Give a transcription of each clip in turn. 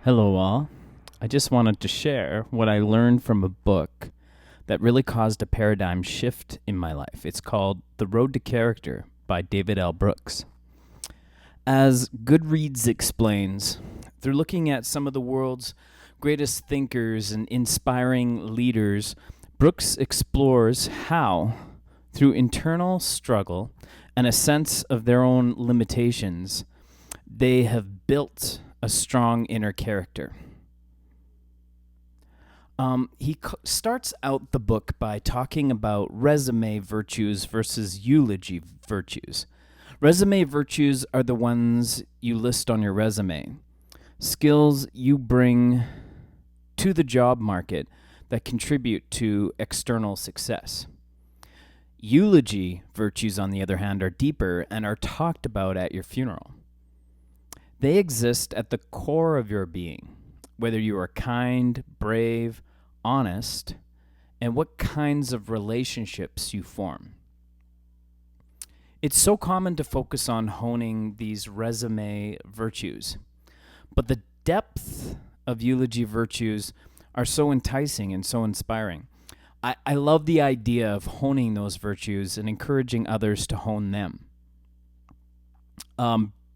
Hello, all. I just wanted to share what I learned from a book that really caused a paradigm shift in my life. It's called The Road to Character by David L. Brooks. As Goodreads explains, through looking at some of the world's greatest thinkers and inspiring leaders, Brooks explores how, through internal struggle and a sense of their own limitations, they have built a strong inner character. He starts out the book by talking about resume virtues versus eulogy virtues. Resume virtues are the ones you list on your resume, skills you bring to the job market that contribute to external success. Eulogy virtues, on the other hand, are deeper and are talked about at your funeral. They exist at the core of your being, whether you are kind, brave, honest, and what kinds of relationships you form. It's so common to focus on honing these resume virtues, but the depth of eulogy virtues are so enticing and so inspiring. I love the idea of honing those virtues and encouraging others to hone them.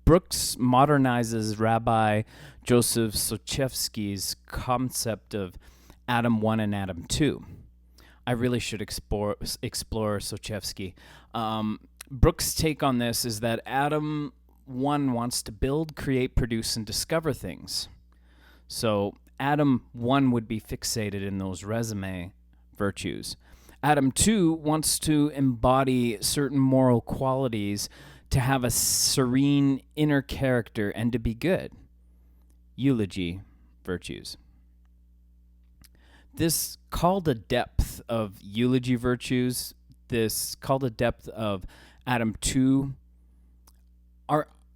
Brooks modernizes Rabbi Joseph Sochevsky's concept of Adam 1 and Adam 2. I really should explore Sochevsky. Brooks' take on this is that Adam 1 wants to build, create, produce, and discover things. So Adam 1 would be fixated in those resume virtues. Adam 2 wants to embody certain moral qualities, to have a serene inner character, and to be good. Eulogy virtues. This call to depth of eulogy virtues, this call to depth of Adam 2,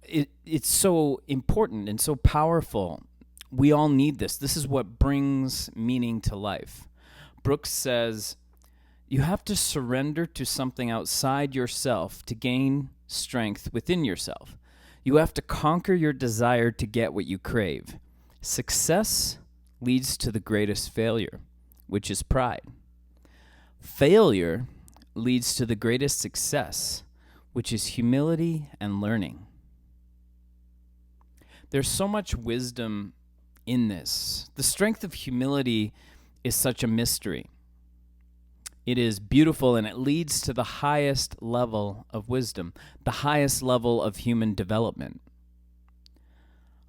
it's so important and so powerful. We all need this. This is what brings meaning to life. Brooks says, you have to surrender to something outside yourself to gain strength within yourself. You have to conquer your desire to get what you crave. Success leads to the greatest failure, which is pride. Failure leads to the greatest success, which is humility and learning. There's so much wisdom in this. The strength of humility is such a mystery. It is beautiful, and it leads to the highest level of wisdom, the highest level of human development.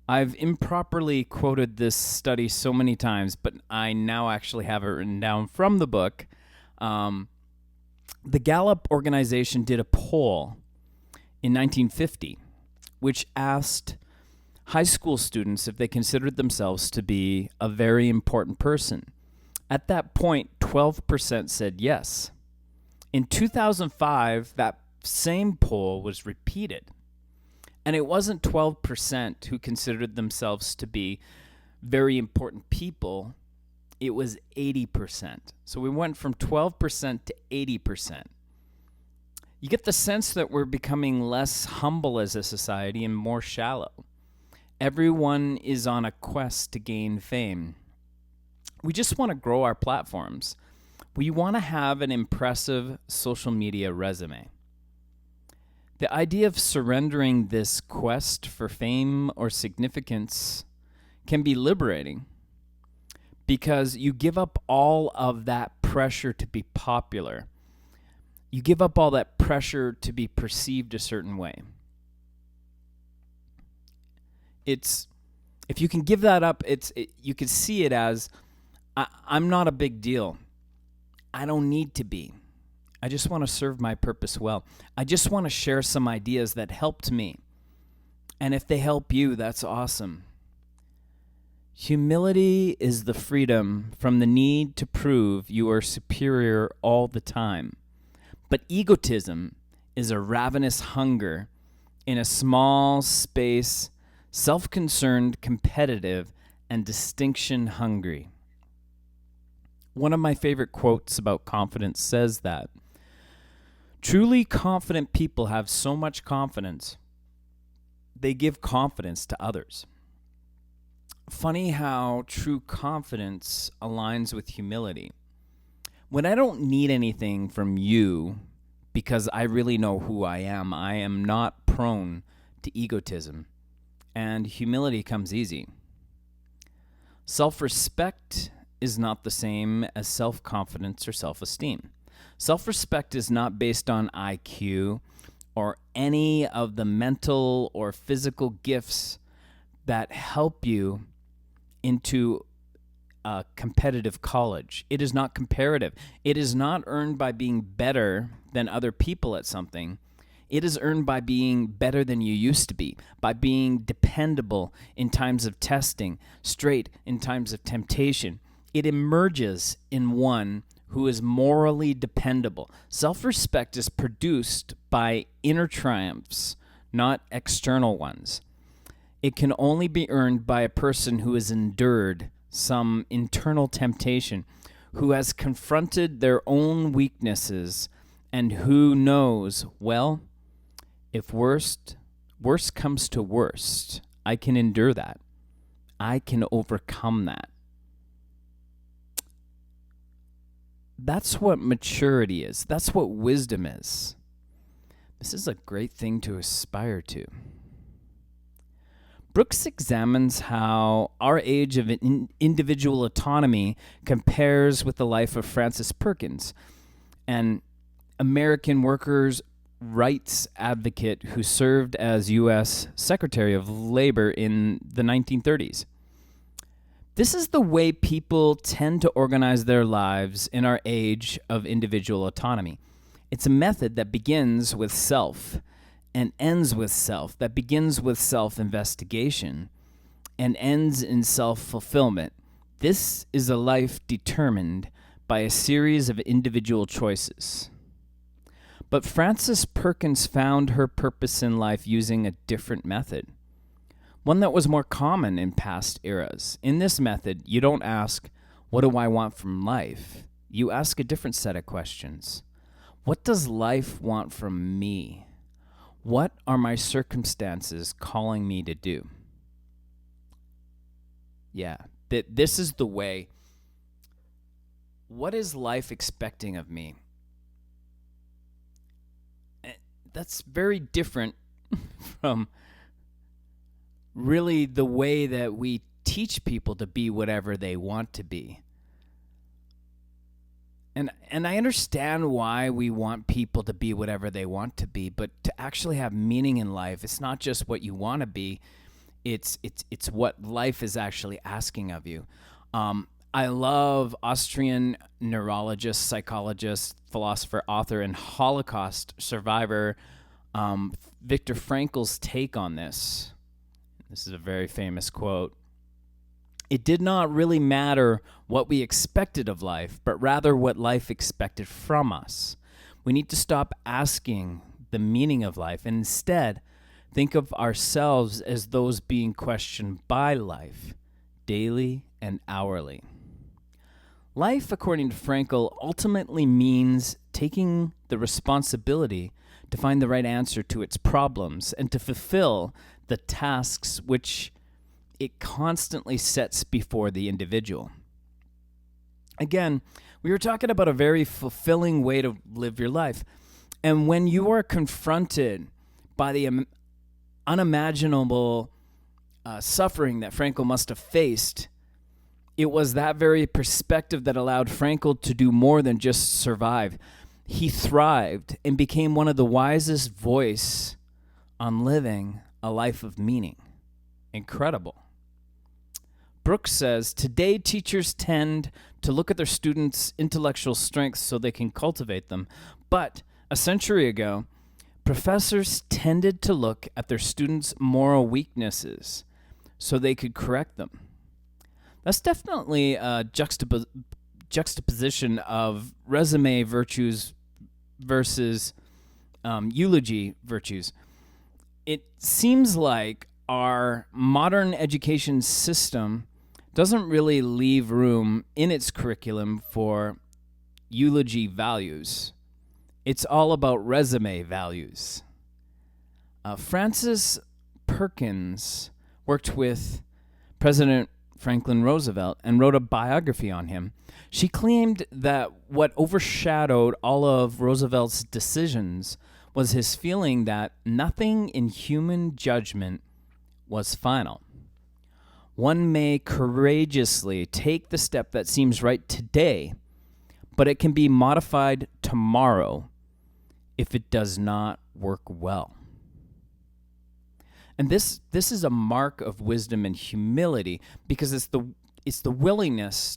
I've improperly quoted this study so many times, but I now actually have it written down from the book. The Gallup organization did a poll in 1950, which asked high school students if they considered themselves to be a very important person. At that point, 12% said yes. In 2005, that same poll was repeated. And it wasn't 12% who considered themselves to be very important people. It was 80%. So we went from 12% to 80%. You get the sense that we're becoming less humble as a society and more shallow. Everyone is on a quest to gain fame. We just want to grow our platforms. We want to have an impressive social media resume. The idea of surrendering this quest for fame or significance can be liberating because you give up all of that pressure to be popular. You give up all that pressure to be perceived a certain way. If you can give that up, you can see it as, I'm not a big deal. I don't need to be. I just want to serve my purpose well. I just want to share some ideas that helped me. And if they help you, that's awesome. Humility is the freedom from the need to prove you are superior all the time. But egotism is a ravenous hunger in a small space, self-concerned, competitive, and distinction hungry. One of my favorite quotes about confidence says that truly confident people have so much confidence, they give confidence to others. Funny how true confidence aligns with humility. When I don't need anything from you because I really know who I am not prone to egotism, and humility comes easy. Self-respect is not the same as self-confidence or self-esteem. Self-respect is not based on IQ or any of the mental or physical gifts that help you into a competitive college. It is not comparative. It is not earned by being better than other people at something. It is earned by being better than you used to be, by being dependable in times of testing, straight in times of temptation. It emerges in one who is morally dependable. Self-respect is produced by inner triumphs, not external ones. It can only be earned by a person who has endured some internal temptation, who has confronted their own weaknesses, and who knows, well, if worst comes to worst, I can endure that. I can overcome that. That's what maturity is. That's what wisdom is. This is a great thing to aspire to. Brooks examines how our age of individual autonomy compares with the life of Frances Perkins, an American workers' rights advocate who served as U.S. Secretary of Labor in the 1930s. This is the way people tend to organize their lives in our age of individual autonomy. It's a method that begins with self and ends with self, that begins with self-investigation and ends in self-fulfillment. This is a life determined by a series of individual choices. But Frances Perkins found her purpose in life using a different method, one that was more common in past eras. In this method, you don't ask, what do I want from life? You ask a different set of questions. What does life want from me? What are my circumstances calling me to do? Yeah, this is the way. What is life expecting of me? That's very different from really the way that we teach people to be whatever they want to be. And I understand why we want people to be whatever they want to be, but to actually have meaning in life, it's not just what you want to be, it's what life is actually asking of you. I love Austrian neurologist, psychologist, philosopher, author, and Holocaust survivor Viktor Frankl's take on this. This is a very famous quote. It did not really matter what we expected of life, but rather what life expected from us. We need to stop asking the meaning of life and instead think of ourselves as those being questioned by life, daily and hourly. Life, according to Frankl, ultimately means taking the responsibility to find the right answer to its problems and to fulfill the tasks which it constantly sets before the individual. Again, we were talking about a very fulfilling way to live your life. And when you are confronted by the unimaginable suffering that Frankl must have faced, it was that very perspective that allowed Frankl to do more than just survive. He thrived and became one of the wisest voice on living a life of meaning. Incredible. Brooks says, today teachers tend to look at their students' intellectual strengths so they can cultivate them. But a century ago, professors tended to look at their students' moral weaknesses so they could correct them. That's definitely a juxtaposition of resume virtues versus eulogy virtues. It seems like our modern education system doesn't really leave room in its curriculum for eulogy values. It's all about resume values. Frances Perkins worked with President Franklin Roosevelt and wrote a biography on him. She claimed that what overshadowed all of Roosevelt's decisions was his feeling that nothing in human judgment was final. One may courageously take the step that seems right today, but it can be modified tomorrow if it does not work well. And this is a mark of wisdom and humility, because it's the willingness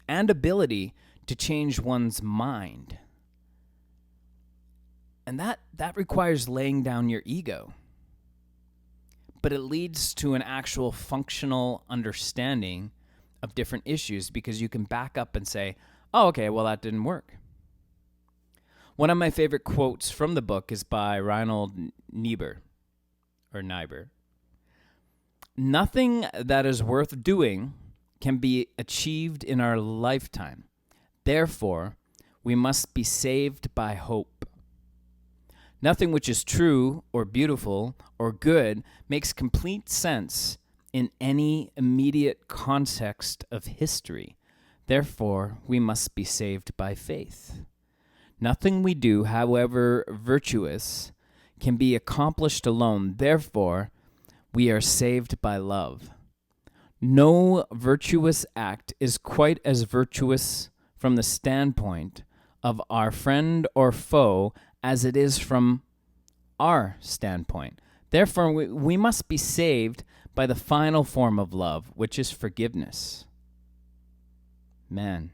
and ability to change one's mind. And that requires laying down your ego. But it leads to an actual functional understanding of different issues, because you can back up and say, oh, okay, well, that didn't work. One of my favorite quotes from the book is by Reinhold Niebuhr. Nothing that is worth doing can be achieved in our lifetime. Therefore, we must be saved by hope. Nothing which is true or beautiful or good makes complete sense in any immediate context of history. Therefore, we must be saved by faith. Nothing we do, however virtuous, can be accomplished alone. Therefore, we are saved by love. No virtuous act is quite as virtuous from the standpoint of our friend or foe as it is from our standpoint. Therefore, we must be saved by the final form of love, which is forgiveness. Man,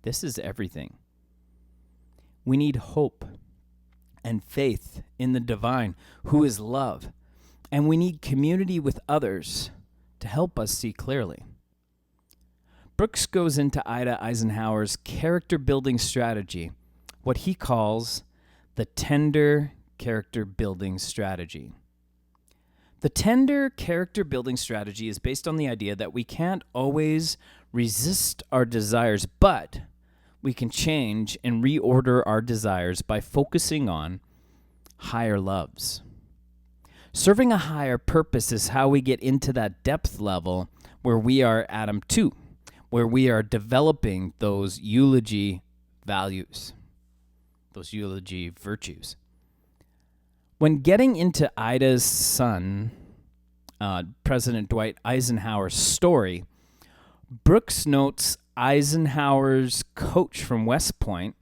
this is everything. We need hope and faith in the divine, who is love. And we need community with others to help us see clearly. Brooks goes into Ida Eisenhower's character-building strategy, what he calls the tender character-building strategy. The tender character-building strategy is based on the idea that we can't always resist our desires, but we can change and reorder our desires by focusing on higher loves. Serving a higher purpose is how we get into that depth level where we are Adam 2, where we are developing those eulogy values, those eulogy virtues. When getting into Ida's son, President Dwight Eisenhower's story, Brooks notes Eisenhower's coach from West Point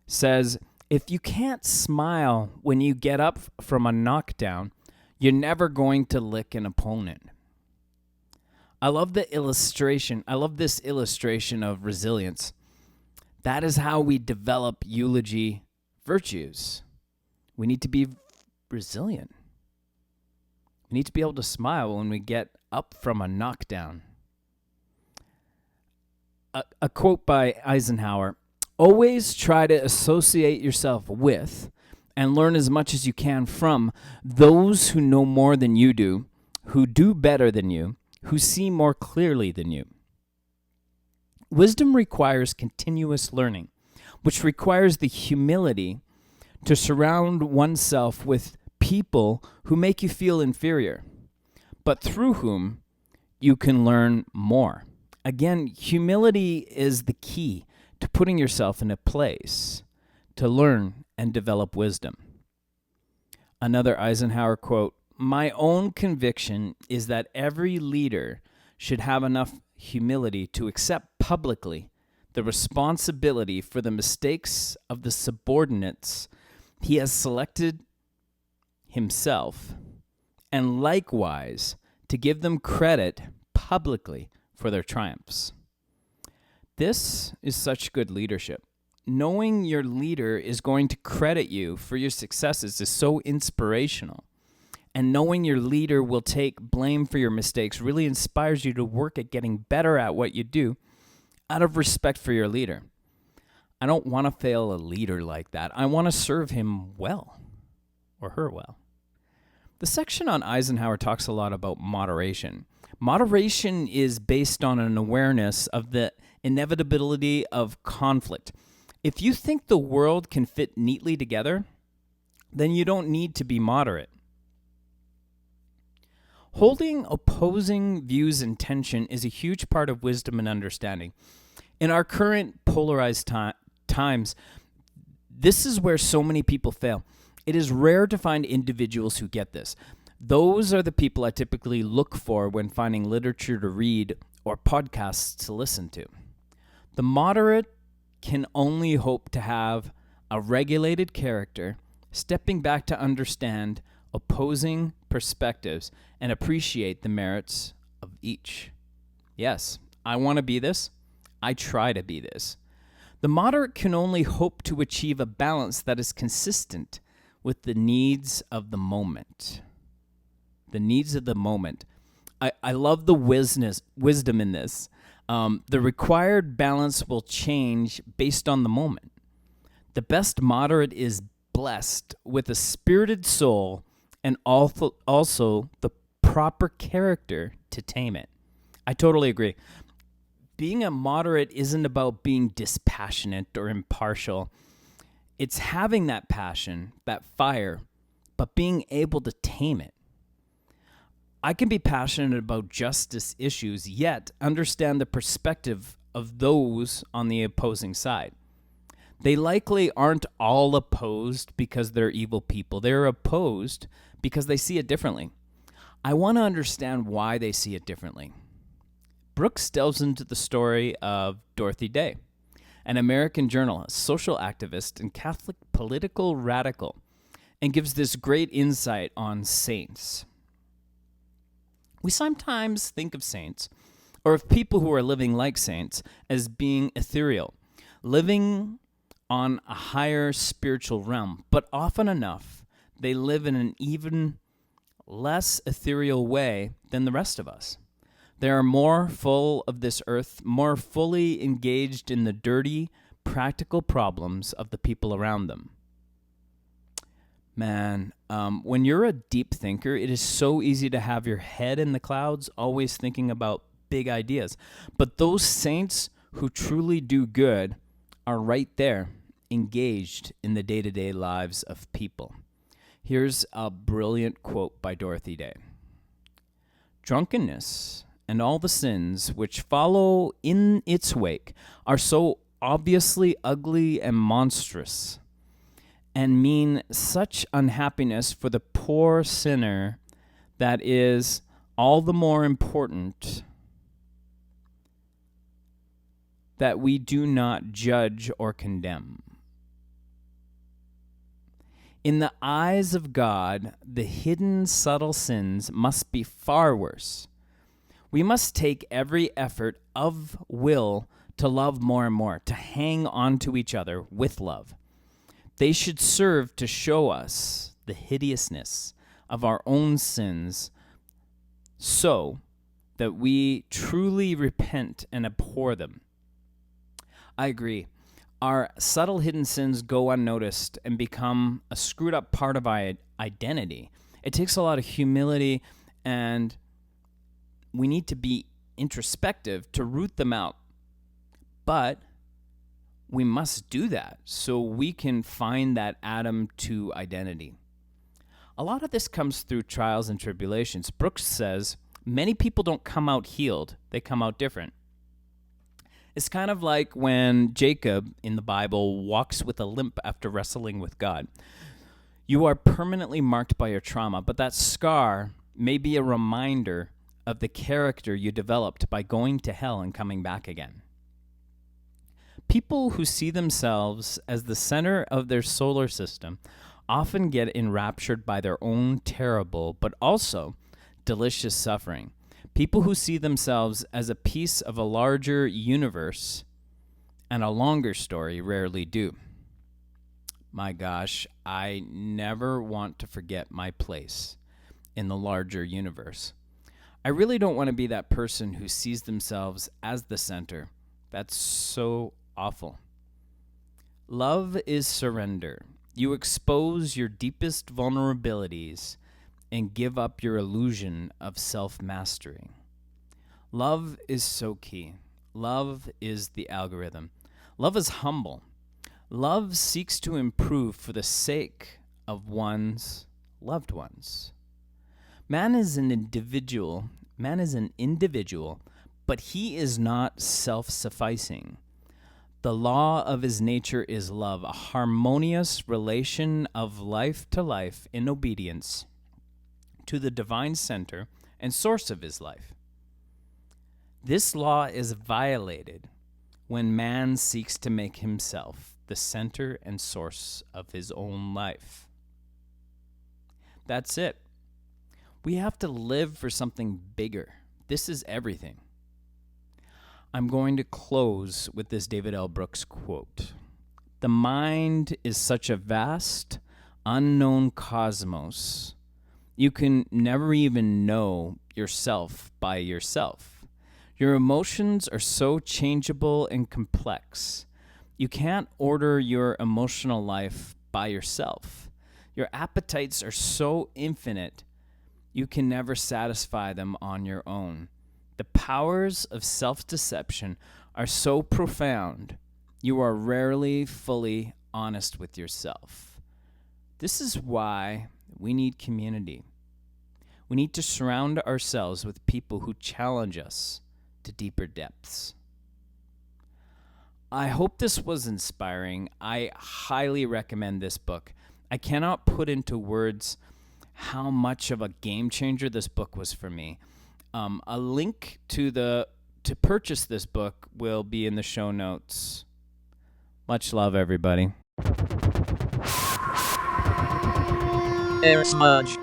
says, if you can't smile when you get up from a knockdown, you're never going to lick an opponent. I love the illustration. I love this illustration of resilience. That is how we develop eulogy virtues. We need to be resilient. We need to be able to smile when we get up from a knockdown. A quote by Eisenhower, always try to associate yourself with and learn as much as you can from those who know more than you do, who do better than you, who see more clearly than you. Wisdom requires continuous learning, which requires the humility to surround oneself with people who make you feel inferior, but through whom you can learn more. Again, humility is the key to putting yourself in a place to learn and develop wisdom. Another Eisenhower quote, my own conviction is that every leader should have enough humility to accept publicly the responsibility for the mistakes of the subordinates he has selected himself, and likewise to give them credit publicly for their triumphs. This is such good leadership. Knowing your leader is going to credit you for your successes is so inspirational. And knowing your leader will take blame for your mistakes really inspires you to work at getting better at what you do out of respect for your leader. I don't want to fail a leader like that. I want to serve him well, or her well. The section on Eisenhower talks a lot about moderation. Moderation is based on an awareness of the inevitability of conflict. If you think the world can fit neatly together, then you don't need to be moderate. Holding opposing views in tension is a huge part of wisdom and understanding. In our current polarized times, this is where so many people fail. It is rare to find individuals who get this. Those are the people I typically look for when finding literature to read or podcasts to listen to. The moderate can only hope to have a regulated character, stepping back to understand opposing perspectives and appreciate the merits of each. Yes, I want to be this. I try to be this. The moderate can only hope to achieve a balance that is consistent with the needs of the moment. The needs of the moment. I love the wisdom in this. The required balance will change based on the moment. The best moderate is blessed with a spirited soul and also the proper character to tame it. I totally agree. Being a moderate isn't about being dispassionate or impartial. It's having that passion, that fire, but being able to tame it. I can be passionate about justice issues, yet understand the perspective of those on the opposing side. They likely aren't all opposed because they're evil people. They're opposed because they see it differently. I want to understand why they see it differently. Brooks delves into the story of Dorothy Day, an American journalist, social activist, and Catholic political radical, and gives this great insight on saints. We sometimes think of saints, or of people who are living like saints, as being ethereal, living on a higher spiritual realm, but often enough, they live in an even less ethereal way than the rest of us. They are more full of this earth, more fully engaged in the dirty, practical problems of the people around them. Man, when you're a deep thinker, it is so easy to have your head in the clouds, always thinking about big ideas. But those saints who truly do good are right there, engaged in the day-to-day lives of people. Here's a brilliant quote by Dorothy Day. Drunkenness and all the sins which follow in its wake are so obviously ugly and monstrous, and mean such unhappiness for the poor sinner that is all the more important that we do not judge or condemn. In the eyes of God, the hidden subtle sins must be far worse. We must take every effort of will to love more and more, to hang on to each other with love. They should serve to show us the hideousness of our own sins so that we truly repent and abhor them. I agree. Our subtle hidden sins go unnoticed and become a screwed up part of our identity. It takes a lot of humility, and we need to be introspective to root them out. But we must do that so we can find that Adam 2 identity. A lot of this comes through trials and tribulations. Brooks says, many people don't come out healed, they come out different. It's kind of like when Jacob in the Bible walks with a limp after wrestling with God. You are permanently marked by your trauma, but that scar may be a reminder of the character you developed by going to hell and coming back again. People who see themselves as the center of their solar system often get enraptured by their own terrible but also delicious suffering. People who see themselves as a piece of a larger universe and a longer story rarely do. My gosh, I never want to forget my place in the larger universe. I really don't want to be that person who sees themselves as the center. That's so awful. Love is surrender. You expose your deepest vulnerabilities and give up your illusion of self-mastery. Love is so key. Love is the algorithm. Love is humble. Love seeks to improve for the sake of one's loved ones. Man is an individual, but he is not self-sufficing. The law of his nature is love, a harmonious relation of life to life in obedience to the divine center and source of his life. This law is violated when man seeks to make himself the center and source of his own life. That's it. We have to live for something bigger. This is everything. I'm going to close with this David L. Brooks quote. The mind is such a vast, unknown cosmos. You can never even know yourself by yourself. Your emotions are so changeable and complex. You can't order your emotional life by yourself. Your appetites are so infinite, you can never satisfy them on your own. The powers of self-deception are so profound, you are rarely fully honest with yourself. This is why we need community. We need to surround ourselves with people who challenge us to deeper depths. I hope this was inspiring. I highly recommend this book. I cannot put into words how much of a game changer this book was for me. A link to purchase this book will be in the show notes. Much love, everybody. Air Smudge.